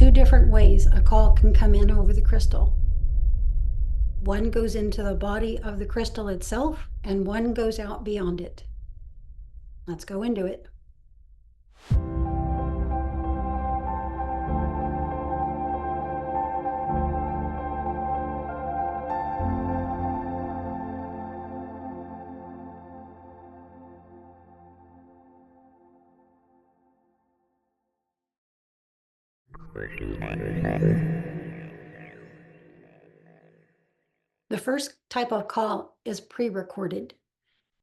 two different ways a call can come in over the crystal. One goes into the body of the crystal itself, and one goes out beyond it. Let's go into it. The first type of call is pre-recorded,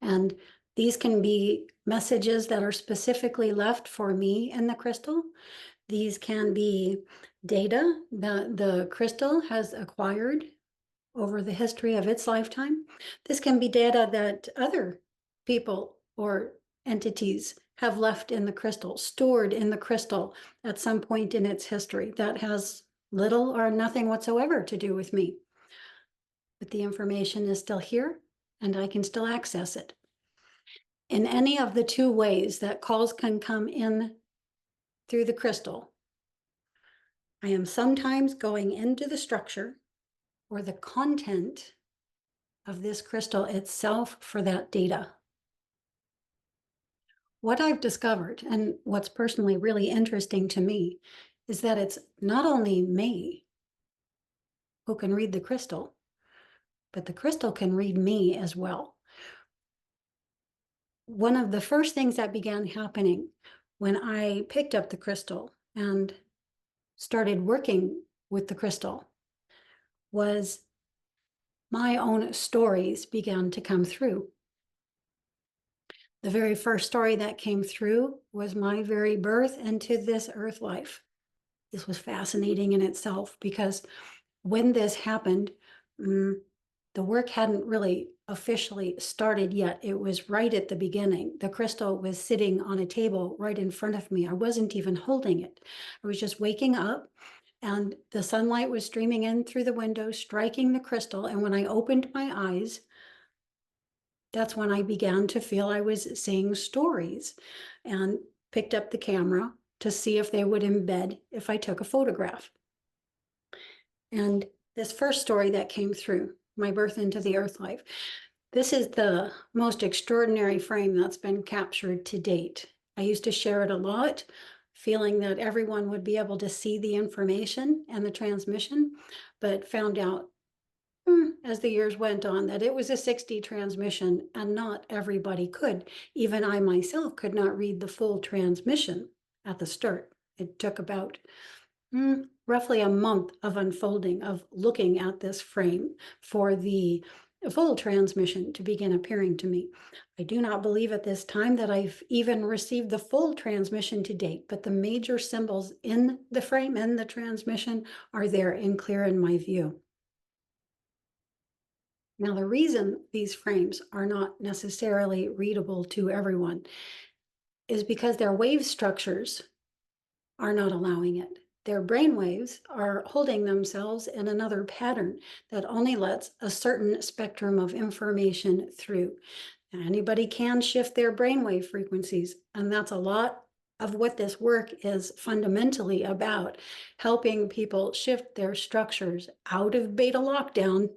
and these can be messages that are specifically left for me in the crystal. These can be data that the crystal has acquired over the history of its lifetime. This can be data that other people or entities have left in the crystal, stored in the crystal at some point in its history that has little or nothing whatsoever to do with me. But the information is still here and I can still access it. In any of the two ways that calls can come in through the crystal, I am sometimes going into the structure or the content of this crystal itself for that data. What I've discovered, and what's personally really interesting to me, is that it's not only me who can read the crystal, but the crystal can read me as well. One of the first things that began happening when I picked up the crystal and started working with the crystal was my own stories began to come through. The very first story that came through was my very birth into this earth life. This was fascinating in itself because when this happened, the work hadn't really officially started yet. It was right at the beginning. The crystal was sitting on a table right in front of me. I wasn't even holding it. I was just waking up and the sunlight was streaming in through the window, striking the crystal. And when I opened my eyes, that's when I began to feel I was seeing stories and picked up the camera to see if they would embed if I took a photograph. And this first story that came through, my birth into the earth life, this is the most extraordinary frame that's been captured to date. I used to share it a lot, feeling that everyone would be able to see the information and the transmission, but found out as the years went on that it was a 6D transmission and not everybody could. Even I myself could not read the full transmission at the start. It took about roughly a month of unfolding, of looking at this frame for the full transmission to begin appearing to me. I do not believe at this time that I've even received the full transmission to date, but the major symbols in the frame and the transmission are there and clear in my view. Now, the reason these frames are not necessarily readable to everyone is because their wave structures are not allowing it. Their brainwaves are holding themselves in another pattern that only lets a certain spectrum of information through. Now, anybody can shift their brainwave frequencies, and that's a lot of what this work is fundamentally about, helping people shift their structures out of beta lockdown,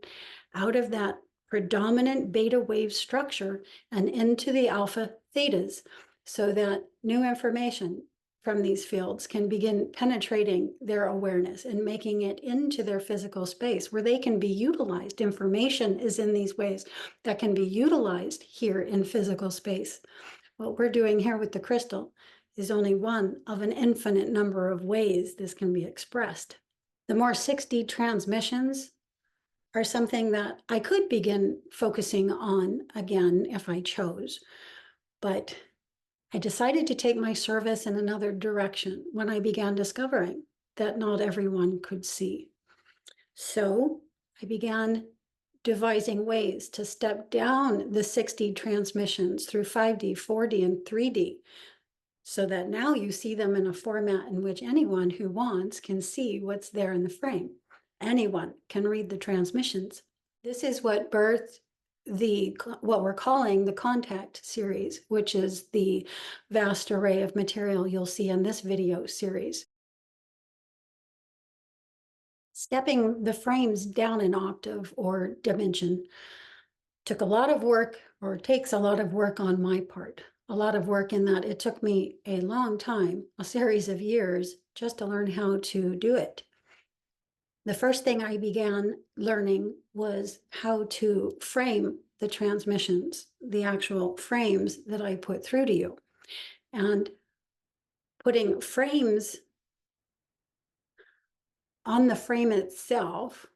out of that predominant beta wave structure and into the alpha thetas, so that new information from these fields can begin penetrating their awareness and making it into their physical space where they can be utilized. Information is in these ways that can be utilized here in physical space. What we're doing here with the crystal is only one of an infinite number of ways this can be expressed. The more 6D transmissions are something that I could begin focusing on again if I chose, but I decided to take my service in another direction when I began discovering that not everyone could see. So I began devising ways to step down the 6D transmissions through 5D, 4D, and 3D, so that now you see them in a format in which anyone who wants can see what's there in the frame. Anyone can read the transmissions. This is what birthed what we're calling the contact series, which is the vast array of material you'll see in this video series. stepping the frames down an octave or dimension took a lot of work, or takes a lot of work on my part. A lot of work in that it took me a long time, a series of years, just to learn how to do it. The first thing I began learning was how to frame the transmissions, the actual frames that I put through to you. And putting frames on the frame itself,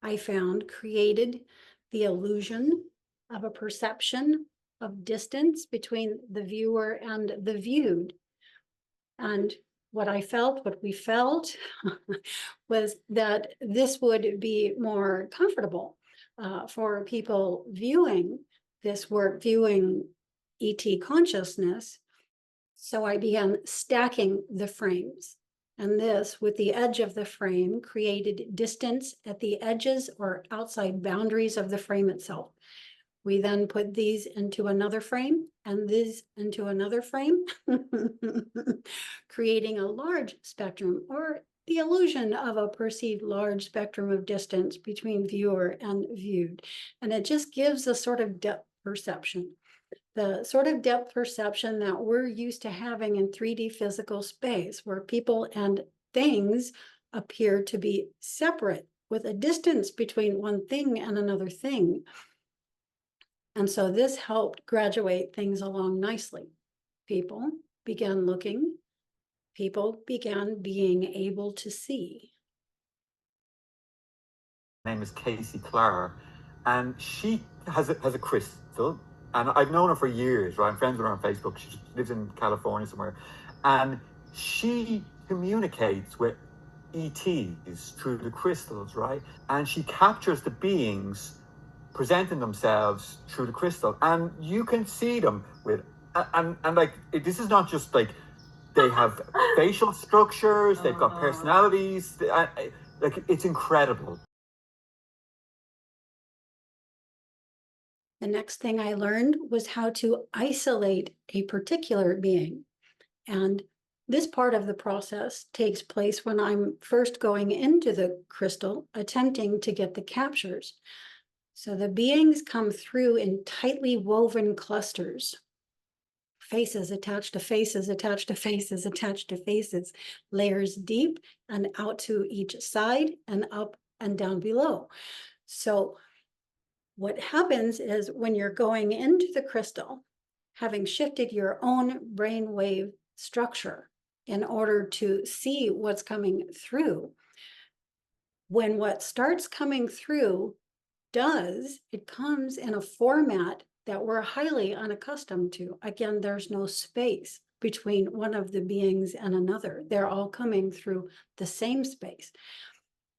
I found, created the illusion of a perception of distance between the viewer and the viewed. And what we felt was that this would be more comfortable for people viewing this work, viewing ET consciousness. So I began stacking the frames. And this, with the edge of the frame, created distance at the edges or outside boundaries of the frame itself. We then put these into another frame and these into another frame, creating a large spectrum, or the illusion of a perceived large spectrum of distance between viewer and viewed. And it just gives a sort of depth perception. The sort of depth perception that we're used to having in 3D physical space, where people and things appear to be separate with a distance between one thing and another thing. And so this helped graduate things along nicely. People began looking, people began being able to see. Her name is Claar, and she has a crystal, and I've known her for years, right? I'm friends with her on Facebook. She lives in California somewhere, and she communicates with ETs through the crystals, right? And she captures the beings presenting themselves through the crystal, and you can see them with, and like, this is not just like they have facial structures, they've got personalities, like, it's incredible. The next thing I learned was how to isolate a particular being. And this part of the process takes place when I'm first going into the crystal, attempting to get the captures. So the beings come through in tightly woven clusters, faces attached to faces, attached to faces, attached to faces, layers deep and out to each side and up and down below. So what happens is when you're going into the crystal, having shifted your own brainwave structure in order to see what's coming through, when what starts coming through it comes in a format that we're highly unaccustomed to. Again, there's no space between one of the beings and another. They're all coming through the same space.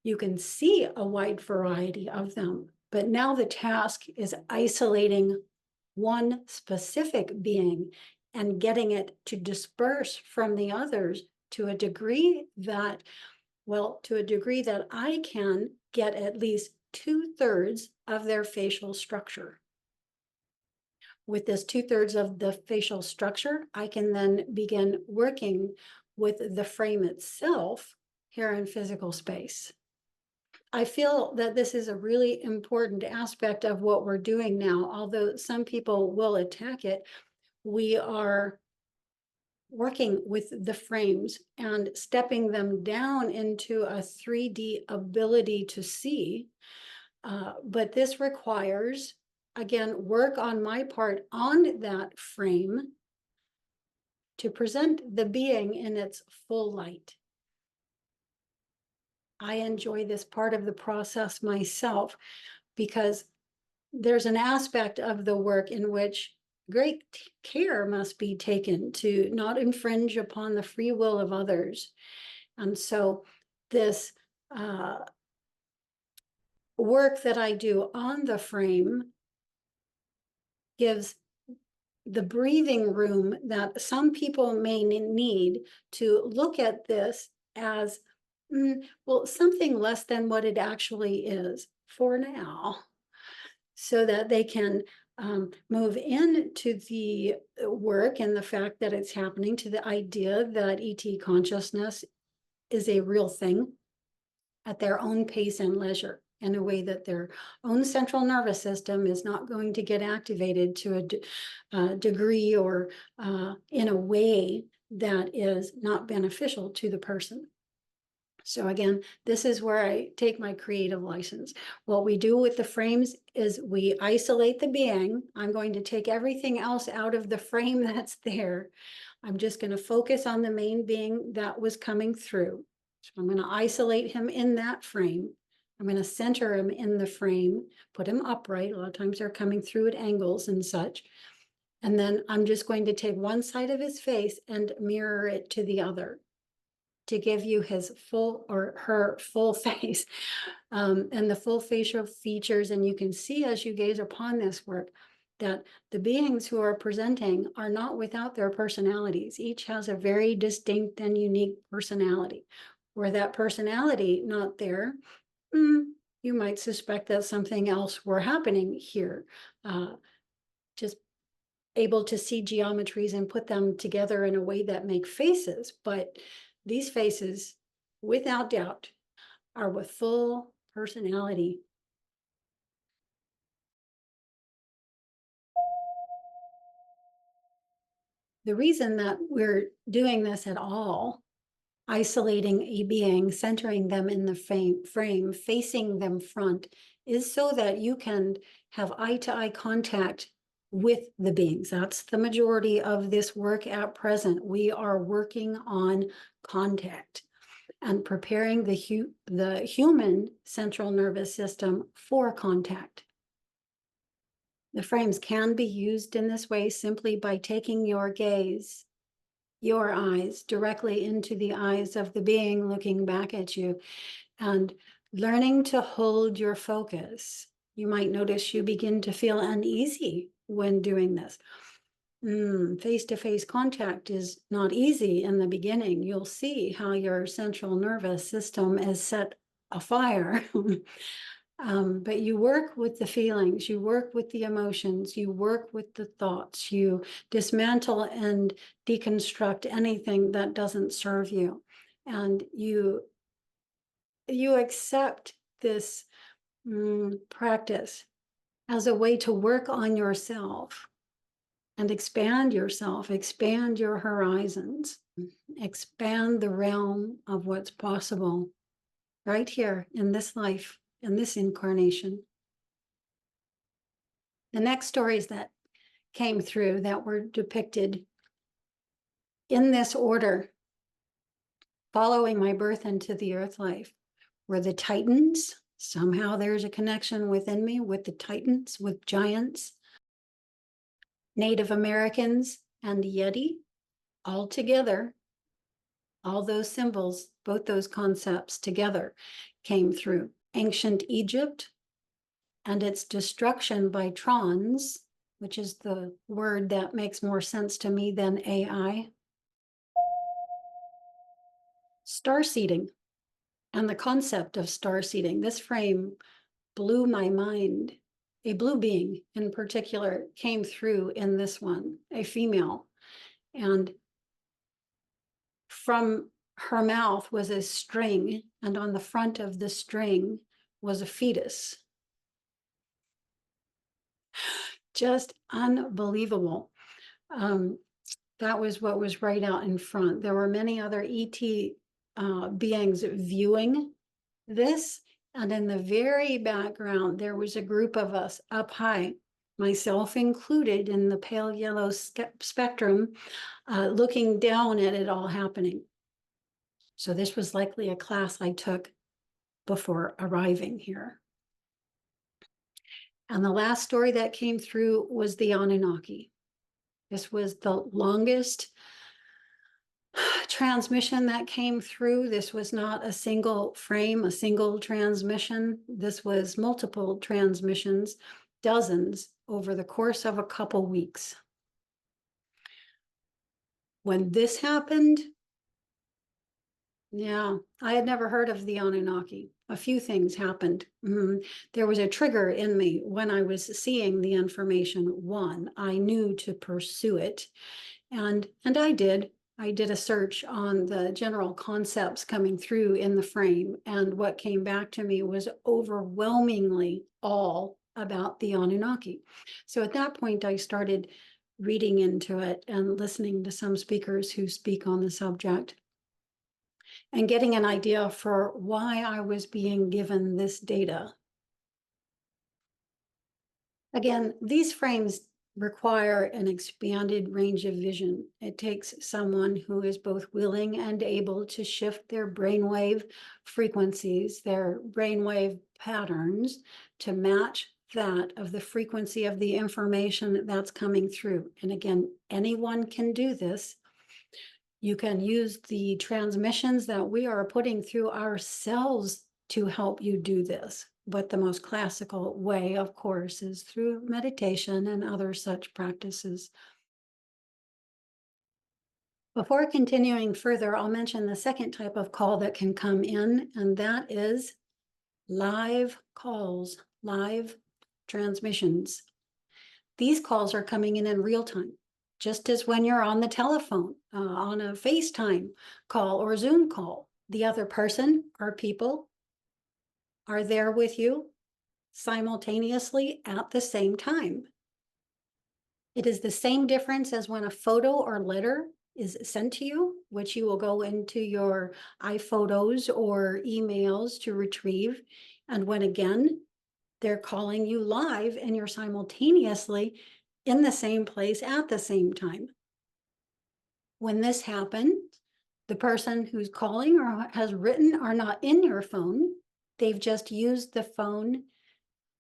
You can see a wide variety of them, but now the task is isolating one specific being and getting it to disperse from the others to a degree that, I can get at least 2/3 of their facial structure. With this 2/3 of the facial structure, I can then begin working with the frame itself here in physical space. I feel that this is a really important aspect of what we're doing now. Although some people will attack it, we are working with the frames and stepping them down into a 3D ability to see. But this requires, again, work on my part on that frame to present the being in its full light. I enjoy this part of the process myself because there's an aspect of the work in which great care must be taken to not infringe upon the free will of others. And so this work that I do on the frame gives the breathing room that some people may need to look at this as, something less than what it actually is for now, so that they can move into the work and the fact that it's happening, to the idea that ET consciousness is a real thing, at their own pace and leisure, in a way that their own central nervous system is not going to get activated to a degree or in a way that is not beneficial to the person. So again, this is where I take my creative license. What we do with the frames is we isolate the being. I'm going to take everything else out of the frame that's there. I'm just going to focus on the main being that was coming through. So I'm going to isolate him in that frame. I'm going to center him in the frame, put him upright. A lot of times they're coming through at angles and such. And then I'm just going to take one side of his face and mirror it to the other, to give you his full or her full face and the full facial features. And you can see as you gaze upon this work that the beings who are presenting are not without their personalities. Each has a very distinct and unique personality. Were that personality not there, you might suspect that something else were happening here. Just able to see geometries and put them together in a way that make faces, but these faces, without doubt, are with full personality. The reason that we're doing this at all, isolating a being, centering them in the frame, facing them front, is so that you can have eye-to-eye contact with the beings. That's the majority of this work at present. We are working on contact and preparing the human central nervous system for contact. The frames can be used in this way simply by taking your gaze, your eyes, directly into the eyes of the being looking back at you and learning to hold your focus. You might notice you begin to feel uneasy when doing this. Face-to-face contact is not easy in the beginning. You'll see how your central nervous system is set afire. But you work with the feelings, you work with the emotions, you work with the thoughts, you dismantle and deconstruct anything that doesn't serve you. And you accept this practice as a way to work on yourself and expand yourself, expand your horizons, expand the realm of what's possible right here in this life, in this incarnation. The next stories that came through that were depicted in this order, following my birth into the earth life, were the Titans. Somehow there's a connection within me with the Titans, with giants, Native Americans, and Yeti, all together. All those symbols, both those concepts together came through. Ancient Egypt and its destruction by trons, which is the word that makes more sense to me than AI. Star seeding and the concept of star seeding. This frame blew my mind. A blue being in particular came through in this one, a female. And from her mouth was a string, and on the front of the string was a fetus. Just unbelievable. That was what was right out in front. There were many other ET beings viewing this, and in the very background, there was a group of us up high, myself included in the pale yellow spectrum, looking down at it all happening. So this was likely a class I took before arriving here. And the last story that came through was the Anunnaki. This was the longest transmission that came through. This was not a single frame, a single transmission. This was multiple transmissions, dozens over the course of a couple weeks. When this happened, yeah, I had never heard of the Anunnaki. A few things happened. There was a trigger in me when I was seeing the information. One, I knew to pursue it, and I did. I did a search on the general concepts coming through in the frame, and what came back to me was overwhelmingly all about the Anunnaki. So at that point, I started reading into it and listening to some speakers who speak on the subject and getting an idea for why I was being given this data. Again, these frames require an expanded range of vision. It takes someone who is both willing and able to shift their brainwave frequencies, their brainwave patterns, to match that of the frequency of the information that's coming through. And again, anyone can do this. You can use the transmissions that we are putting through ourselves to help you do this. But the most classical way, of course, is through meditation and other such practices. Before continuing further, I'll mention the second type of call that can come in, and that is live calls, live transmissions. These calls are coming in real time, just as when you're on the telephone, on a FaceTime call or Zoom call. The other person or people are there with you simultaneously at the same time. It is the same difference as when a photo or letter is sent to you, which you will go into your iPhotos or emails to retrieve. And when again, they're calling you live and you're simultaneously in the same place at the same time. When this happens, the person who's calling or has written are not in your phone. They've just used the phone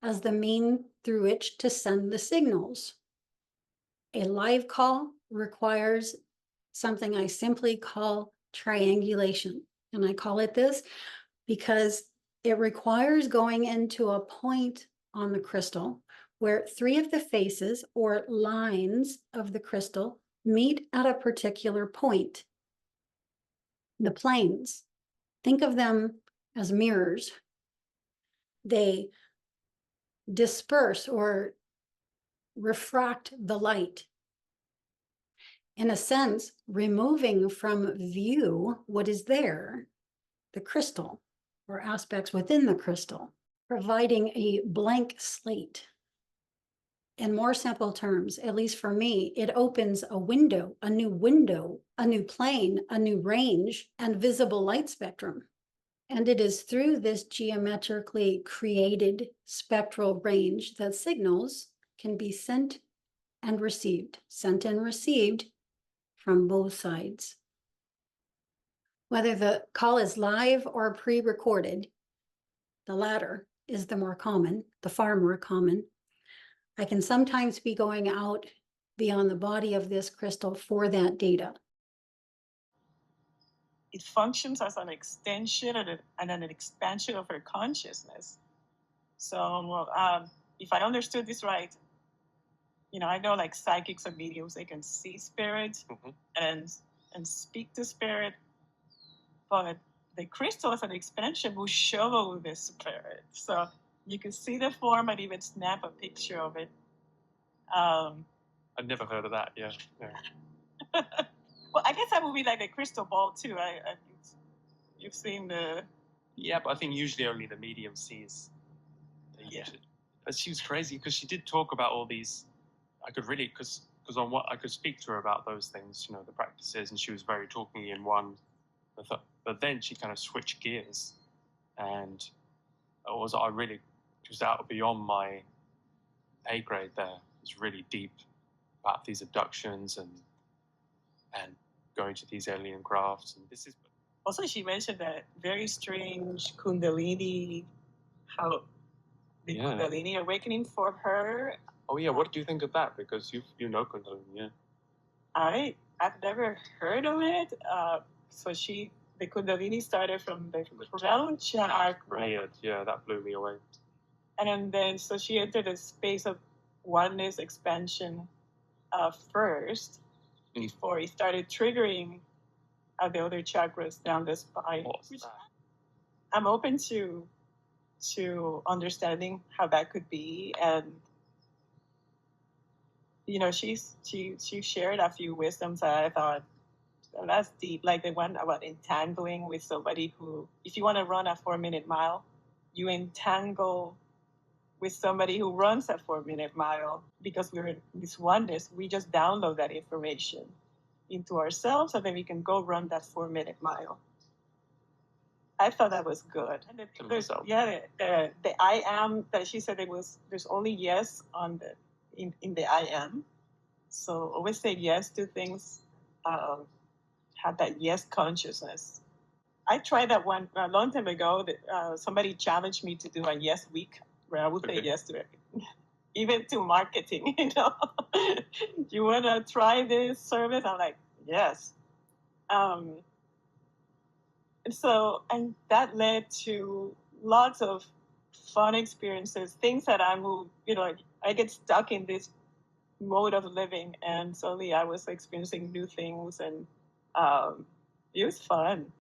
as the mean through which to send the signals. A live call requires something I simply call triangulation. And I call it this because it requires going into a point on the crystal where 3 of the faces or lines of the crystal meet at a particular point. The planes, think of them as mirrors. They disperse or refract the light. In a sense, removing from view what is there, the crystal or aspects within the crystal, providing a blank slate. In more simple terms, at least for me, it opens a window, a new plane, a new range, and visible light spectrum. And it is through this geometrically created spectral range that signals can be sent and received from both sides. Whether the call is live or pre-recorded, the latter is the far more common. I can sometimes be going out beyond the body of this crystal for that data. It functions as an extension and an expansion of her consciousness. So if I understood this right, I know like psychics and mediums, they can see spirit and speak to spirit, but the crystal as an expansion will show the spirit. So you can see the form and even snap a picture of it. I've never heard of that. Yeah. Well, I guess that would be like a crystal ball too. You've seen the. Yeah, but I think usually only the medium sees. She was crazy because she did talk about all these. I could really because on what I could speak to her about those things, the practices, and she was very talking in one. But then she kind of switched gears, and it was out beyond my pay grade. There, it was really deep about these abductions and going to these alien crafts, and this is. Also, she mentioned that very strange Kundalini, Kundalini awakening for her. Oh yeah, what do you think of that? Because you know Kundalini, yeah. I've never heard of it. So the Kundalini started from the crown chakra. Yeah, that blew me away. And then so she entered a space of oneness expansion first before it started triggering the other chakras down the spine. I'm open to understanding how that could be, and she shared a few wisdoms that I thought And that's deep, like the one about entangling with somebody who, if you want to run a 4-minute mile, you entangle with somebody who runs a 4-minute mile, because we're in this oneness. We just download that information into ourselves, and then we can go run that 4-minute mile. I thought that was good. And the I am that she said, there's only yes on the in the I am. So always say yes to things. Have that yes consciousness. I tried that one a long time ago. That somebody challenged me to do a yes week, where I would say yes to it, even to marketing. You want to try this service? I'm like, yes. And that led to lots of fun experiences, things that I get stuck in this mode of living, and suddenly I was experiencing new things, and it was fun.